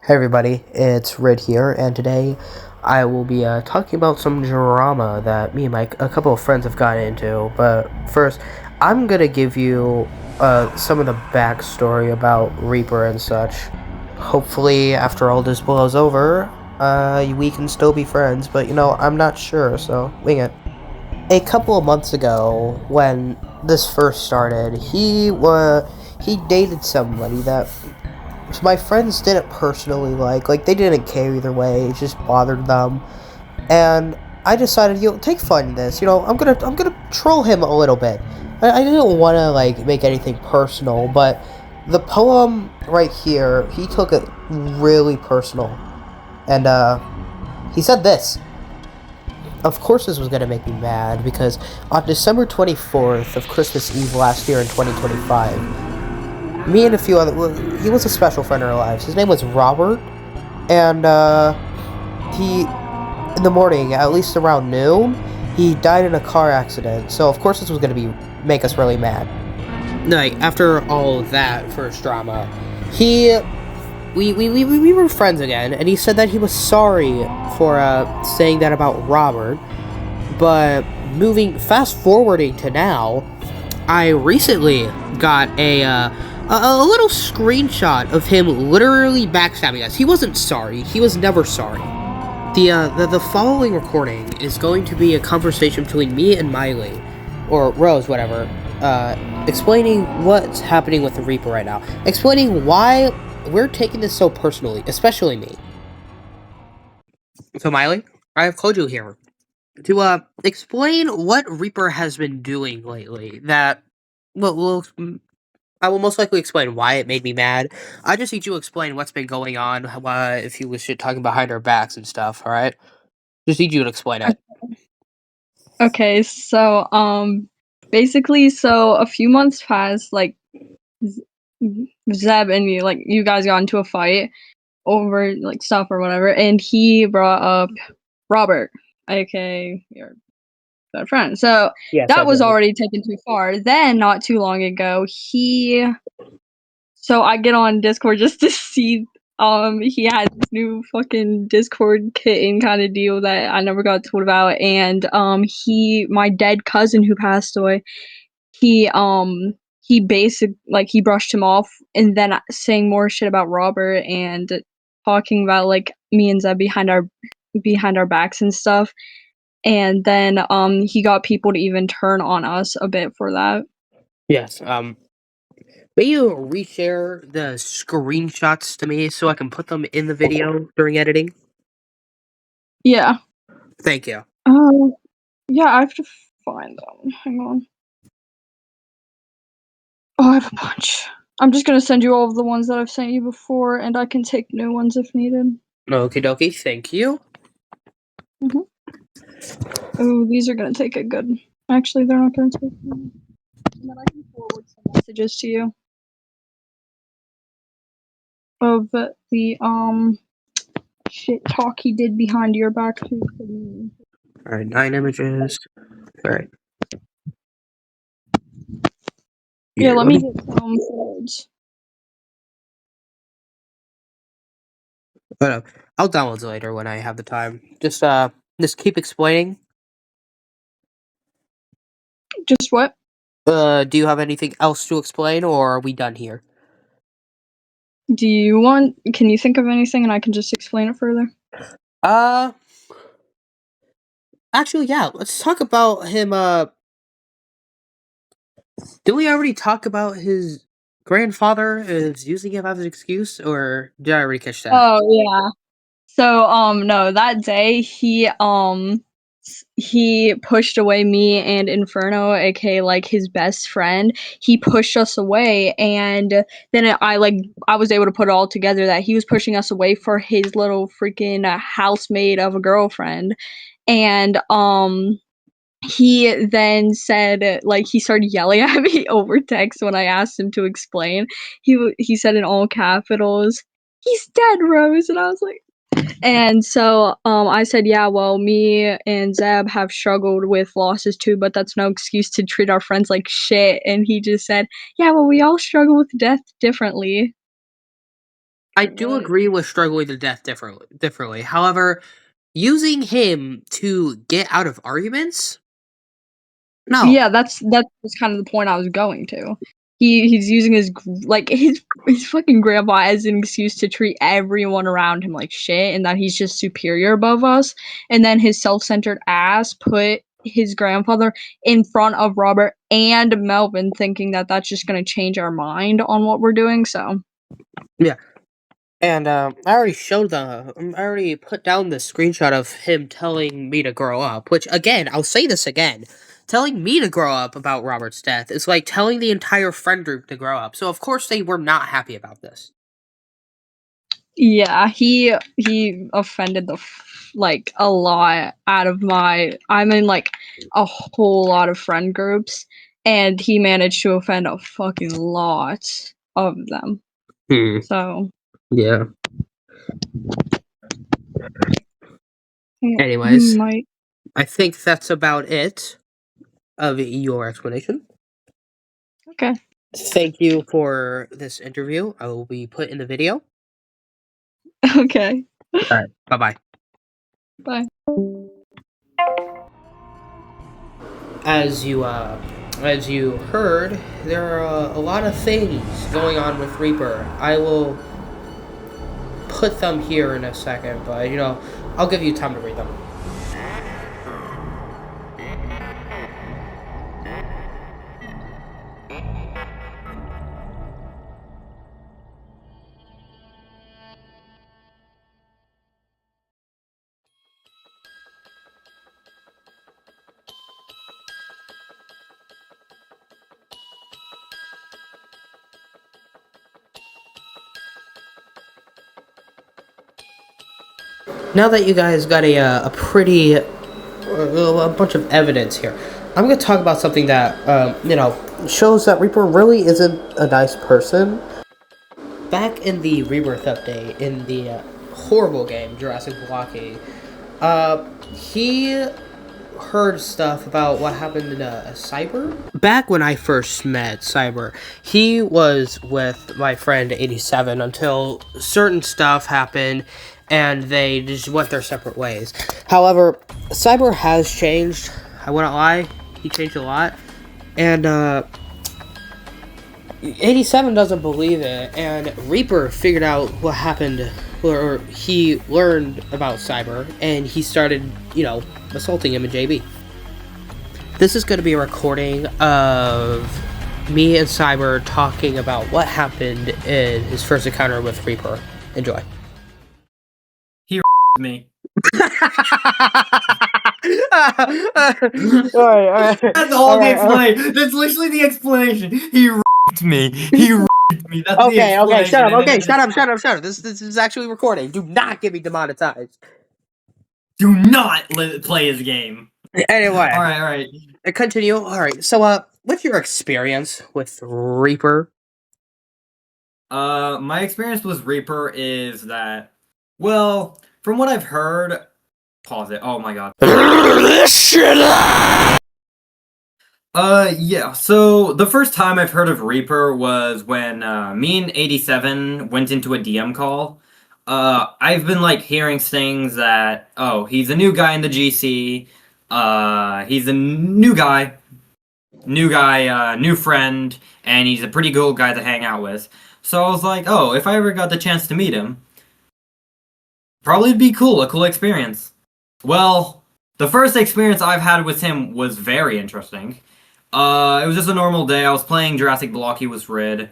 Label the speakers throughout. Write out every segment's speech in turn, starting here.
Speaker 1: Hey everybody, it's Red here, and today I will be talking about some drama that me and a couple of friends have gotten into. But first, I'm gonna give you some of the backstory about Reaper and such. Hopefully, after all this blows over, we can still be friends. But I'm not sure, so wing it. A couple of months ago, when this first started, he dated somebody that my friends didn't personally like they didn't care either way. It just bothered them, and I decided, take fun in this. I'm gonna troll him a little bit. I didn't want to make anything personal, but the poem right here, he took it really personal, and he said this. Of course, this was gonna make me mad because on December 24th of Christmas Eve last year in 2025, me and a few other, well, he was a special friend in our lives. His name was Robert, and he, in the morning, at least around noon, he died in a car accident. So of course this was gonna make us really mad. Like after all that first drama, he we were friends again, and he said that he was sorry for saying that about Robert. But moving fast forwarding to now, I recently got a little screenshot of him literally backstabbing us. He wasn't sorry. He was never sorry. The following recording is going to be a conversation between me and Miley, or Rose, whatever, explaining what's happening with the Reaper right now, explaining why we're taking this so personally, especially me. So Miley, I have called you here to explain what Reaper has been doing lately. That will I will most likely explain why it made me mad. I just need you to explain what's been going on, if he was shit talking behind our backs and stuff. All right, just need you to explain it.
Speaker 2: Okay, so basically, so a few months passed, like Z- Zeb and you, like you guys got into a fight over like stuff or whatever, and he brought up Robert, aka your best friend. So
Speaker 1: Yes, I
Speaker 2: that was
Speaker 1: did.
Speaker 2: already taken too far. Then not too long ago, so I get on Discord just to see he had this new fucking Discord kitten kind of deal that I never got told about, and my dead cousin who passed away, he he brushed him off and then saying more shit about Robert and talking about like me and Zeb behind our backs and stuff, and then he got people to even turn on us a bit for that.
Speaker 1: Yes. May you reshare the screenshots to me so I can put them in the video during editing?
Speaker 2: Yeah.
Speaker 1: Thank you.
Speaker 2: Yeah, I have to find them. Hang on. Oh, I have a bunch. I'm just gonna send you all of the ones that I've sent you before, and I can take new ones if needed.
Speaker 1: Okie dokie. Thank you.
Speaker 2: hmm Oh, these are gonna take a good. Actually, they're not gonna take. And then I can forward some messages to you of the shit talk he did behind your back to me.
Speaker 1: All right, 9 images. All right.
Speaker 2: Yeah,
Speaker 1: Here,
Speaker 2: let
Speaker 1: let
Speaker 2: me
Speaker 1: me.
Speaker 2: get some forwards.
Speaker 1: I'll download it later when I have the time. Just keep explaining.
Speaker 2: Just what?
Speaker 1: Do you have anything else to explain, or are we done here?
Speaker 2: Do you want? Can you think of anything, and I can just explain it further?
Speaker 1: Uh, actually, yeah. Let's talk about him. Did we already talk about his grandfather is using him as an excuse, or did I already catch that?
Speaker 2: Oh yeah. So no, that day he pushed away me and Inferno, aka like his best friend. He pushed us away, and then I was able to put it all together that he was pushing us away for his little freaking housemate of a girlfriend, and he then said like he started yelling at me over text when I asked him to explain. He said in all capitals, "He's dead, Rose," and I was like. And so I said, yeah, well, me and Zeb have struggled with losses too, but that's no excuse to treat our friends like shit. And he just said, yeah, well, we all struggle with death differently.
Speaker 1: I do agree with struggling to death differently. However, using him to get out of arguments, no.
Speaker 2: Yeah, that was kind of the point I was going to. He's using his fucking grandpa as an excuse to treat everyone around him like shit, and that he's just superior above us. And then his self-centered ass put his grandfather in front of Robert and Melvin, thinking that that's just gonna change our mind on what we're doing. So
Speaker 1: Yeah. And I already I already put down the screenshot of him telling me to grow up, which again, I'll say this again. Telling me to grow up about Robert's death is like telling the entire friend group to grow up. So of course they were not happy about this.
Speaker 2: yeah, he offended like a lot out of my. I'm in like a whole lot of friend groups, and he managed to offend a fucking lot of them.
Speaker 1: Hmm.
Speaker 2: So
Speaker 1: Yeah.
Speaker 2: he
Speaker 1: Anyways,
Speaker 2: might.
Speaker 1: I think that's about it of your explanation.
Speaker 2: Okay.
Speaker 1: Thank you for this interview. I will be put in the video.
Speaker 2: Okay.
Speaker 1: All right. Bye bye.
Speaker 2: Bye.
Speaker 1: As you heard, there are a lot of things going on with Reaper. I will put them here in a second, but I'll give you time to read them. Now that you guys got a pretty a bunch of evidence here, I'm going to talk about something that shows that Reaper really isn't a nice person. Back in the Rebirth update in the horrible game Jurassic Blocky, he heard stuff about what happened in Cyber. Back when I first met Cyber, he was with my friend 87 until certain stuff happened and they just went their separate ways. However, Cyber has changed. I wouldn't lie, he changed a lot. And 87 doesn't believe it, and Reaper figured out what happened, or he learned about Cyber, and he started, assaulting him in JB. This is going to be a recording of me and Cyber talking about what happened in his first encounter with Reaper. Enjoy.
Speaker 3: He me.
Speaker 1: Alright.
Speaker 3: That's all the explanation. That's literally the explanation. He me. He me. That's the explanation.
Speaker 1: Okay, shut up. Okay, shut up. This is actually recording. Do not get me demonetized.
Speaker 3: Do not play his game.
Speaker 1: Anyway.
Speaker 3: All right.
Speaker 1: Continue. All right. So, what's your experience with Reaper?
Speaker 3: My experience with Reaper is that, well, from what I've heard, pause it. Oh my god.
Speaker 1: This shit.
Speaker 3: Yeah. So the first time I've heard of Reaper was when me and 87 went into a DM call. I've been like hearing things that he's a new guy in the GC. He's a new guy, new friend, and he's a pretty cool guy to hang out with. So I was like, oh, if I ever got the chance to meet him, probably it'd be cool, a cool experience. Well, the first experience I've had with him was very interesting. It was just a normal day. I was playing Jurassic Blocky with Rid,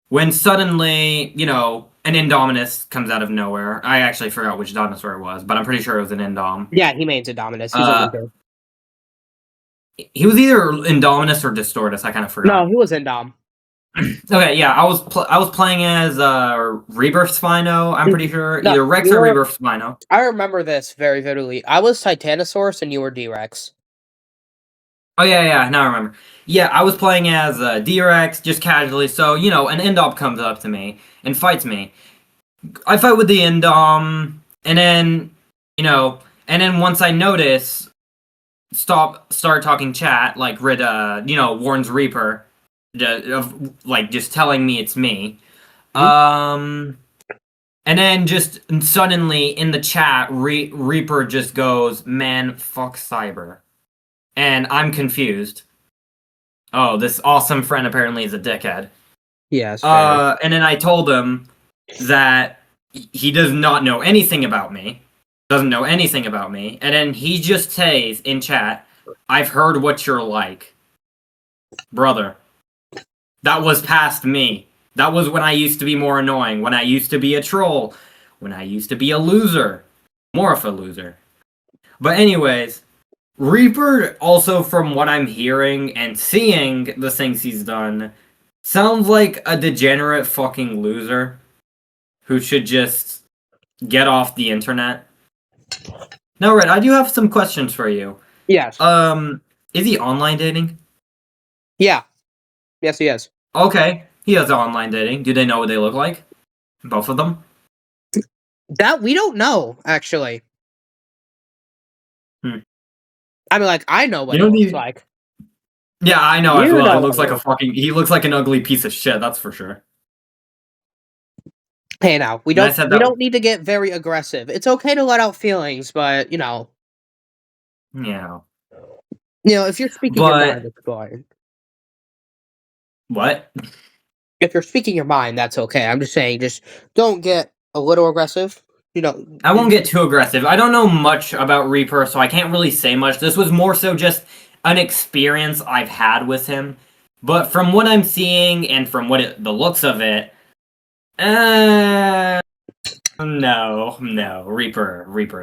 Speaker 3: when suddenly, an Indominus comes out of nowhere. I actually forgot which dinosaur it was, but I'm pretty sure it was an Indom.
Speaker 1: Yeah, he means Indominus. He's a Reaper.
Speaker 3: He was either Indominus or Distortus. I kind of forgot.
Speaker 1: No, he was Indom.
Speaker 3: Okay, yeah, I was playing as Rebirth Spino. I'm pretty sure either Rex or Rebirth Spino.
Speaker 1: I remember this very vividly. I was Titanosaurus and you were D-Rex.
Speaker 3: Oh yeah, now I remember. Yeah, I was playing as D-Rex just casually. So an Indom comes up to me and fights me. I fight with the Indom, and then once I notice, start talking chat like Rid, warns Reaper, of like just telling me it's me. And then just suddenly in the chat, Reaper just goes, "Man, fuck Cyber," and I'm confused. Oh, this awesome friend apparently is a dickhead.
Speaker 1: Yes. Fair.
Speaker 3: And then I told him that he does not know anything about me. Doesn't know anything about me. And then he just says in chat, "I've heard what you're like." Brother, that was past me. That was when I used to be more annoying. When I used to be a troll. When I used to be a loser. More of a loser. But anyways, Reaper, also from what I'm hearing and seeing the things he's done, sounds like a degenerate fucking loser who should just get off the internet. Now, Red, I do have some questions for you.
Speaker 1: Yes.
Speaker 3: Is he online dating?
Speaker 1: Yeah. Yes, he is.
Speaker 3: Okay, he has online dating. Do they know what they look like? Both of them?
Speaker 1: That we don't know, actually.
Speaker 3: Hmm.
Speaker 1: I mean, like, I know what
Speaker 3: You
Speaker 1: he
Speaker 3: don't
Speaker 1: looks
Speaker 3: need-
Speaker 1: like.
Speaker 3: Yeah, I know as
Speaker 1: You
Speaker 3: well.
Speaker 1: know
Speaker 3: It looks
Speaker 1: what
Speaker 3: like a fucking. He looks like an ugly piece of shit. That's for sure.
Speaker 1: Hey, now we
Speaker 3: And I
Speaker 1: don't
Speaker 3: said
Speaker 1: we
Speaker 3: that-
Speaker 1: don't need to get very aggressive. It's okay to let out feelings, but
Speaker 3: Yeah.
Speaker 1: if you're speaking your
Speaker 3: But-
Speaker 1: mind, it's fine.
Speaker 3: What?
Speaker 1: If you're speaking your mind, that's okay. I'm just saying, just don't get a little aggressive.
Speaker 3: I won't get too aggressive. I don't know much about Reaper, so I can't really say much. This was more so just an experience I've had with him. But from what I'm seeing and from the looks of it, no. Reaper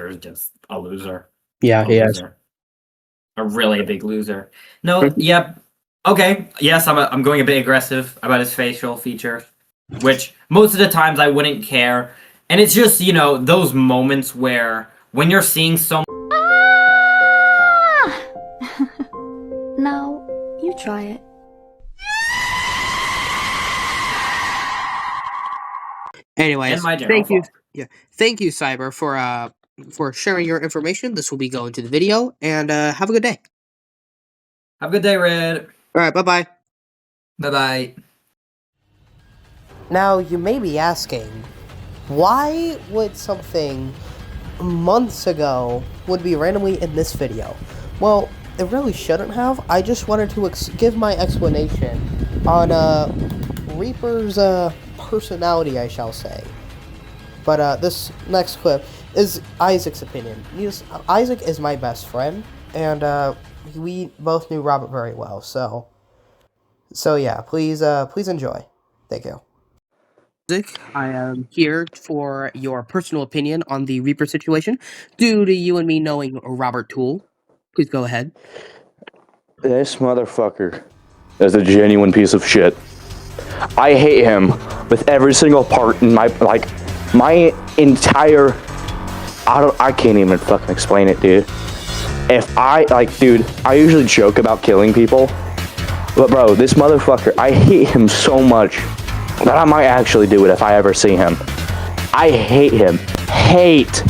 Speaker 3: is just a loser.
Speaker 1: Yeah,
Speaker 3: A
Speaker 1: he is.
Speaker 3: loser. A really big loser. No, yep. Okay, yes, I'm going a bit aggressive about his facial features, which most of the times I wouldn't care. And it's just, those moments where when you're seeing someone.
Speaker 4: Now, you try it.
Speaker 1: Anyways,
Speaker 3: And my general
Speaker 1: thank you.
Speaker 3: thoughts.
Speaker 1: Yeah, thank you, Cyber, for sharing your information. This will be going to the video, and have a good day.
Speaker 3: Have a good day, Red.
Speaker 1: All right, bye-bye.
Speaker 3: Bye-bye.
Speaker 1: Now, you may be asking, why would something months ago would be randomly in this video? Well, it really shouldn't have. I just wanted to give my explanation on Reaper's personality, I shall say. But this next clip is Isaac's opinion. Isaac is my best friend, and we both knew Robert very well. So yeah, please enjoy. Thank you. Isaac, I am here for your personal opinion on the Reaper situation. Due to you and me knowing Robert Toole, please go ahead.
Speaker 5: This motherfucker is a genuine piece of shit. I hate him with every single part in my entire. I can't even fucking explain it, dude. I usually joke about killing people, but bro, this motherfucker, I hate him so much that I might actually do it if I ever see him. I hate him. Hate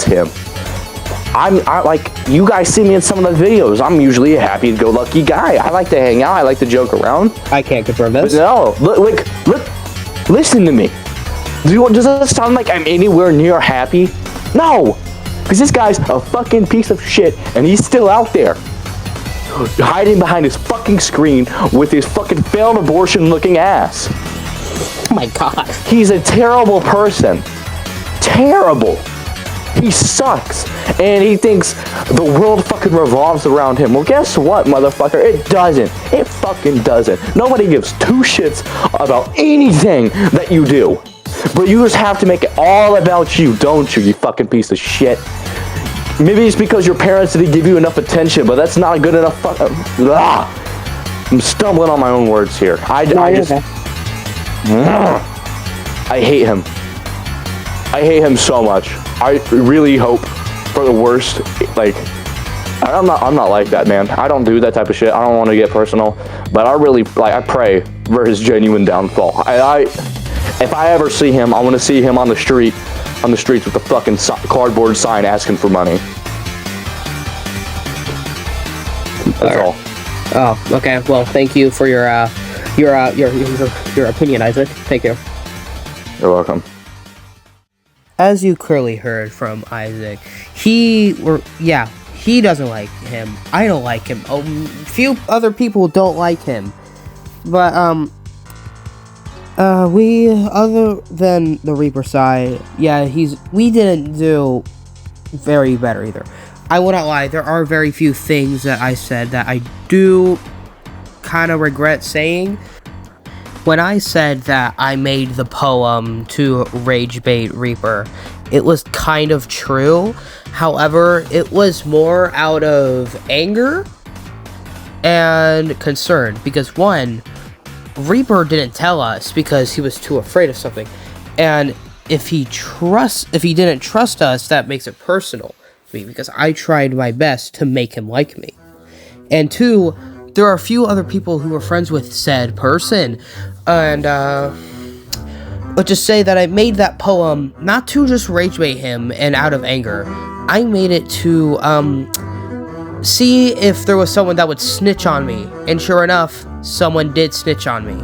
Speaker 5: him. I like, you guys see me in some of the videos. I'm usually a happy-go-lucky guy. I like to hang out. I like to joke around.
Speaker 1: I can't confirm this.
Speaker 5: But no, look, listen to me. Does it sound like I'm anywhere near happy? No, because this guy's a fucking piece of shit, and he's still out there, hiding behind his fucking screen with his fucking failed abortion-looking ass.
Speaker 1: Oh my god.
Speaker 5: He's a terrible person. Terrible. He sucks, and he thinks the world fucking revolves around him. Well, guess what, motherfucker? It doesn't. It fucking doesn't. Nobody gives two shits about anything that you do. But you just have to make it all about you, don't you, you fucking piece of shit? Maybe it's because your parents didn't give you enough attention, but that's not a good enough I'm stumbling on my own words here. I hate him. I hate him so much. I really hope for the worst. Like, I'm not like that, man. I don't do that type of shit. I don't want to get personal, but I pray for his genuine downfall. If I ever see him, I want to see him on the streets with a fucking cardboard sign asking for money. That's all.
Speaker 1: Oh, okay. Well, thank you for your your opinion, Isaac. Thank you.
Speaker 5: You're welcome.
Speaker 1: As you clearly heard from Isaac, he doesn't like him. I don't like him. Few other people don't like him, but we, other than the Reaper side, we didn't do very better either. I will not lie, there are very few things that I said that I do kind of regret saying. When I said that I made the poem to rage bait Reaper, it was kind of true. However, it was more out of anger and concern, because one, Reaper didn't tell us because he was too afraid of something, and if he didn't trust us, that makes it personal to me, because I tried my best to make him like me. And two, there are a few other people who were friends with said person, and let's just say that I made that poem not to just rage bait him and out of anger. I made it to see if there was someone that would snitch on me, and sure enough, someone did snitch on me.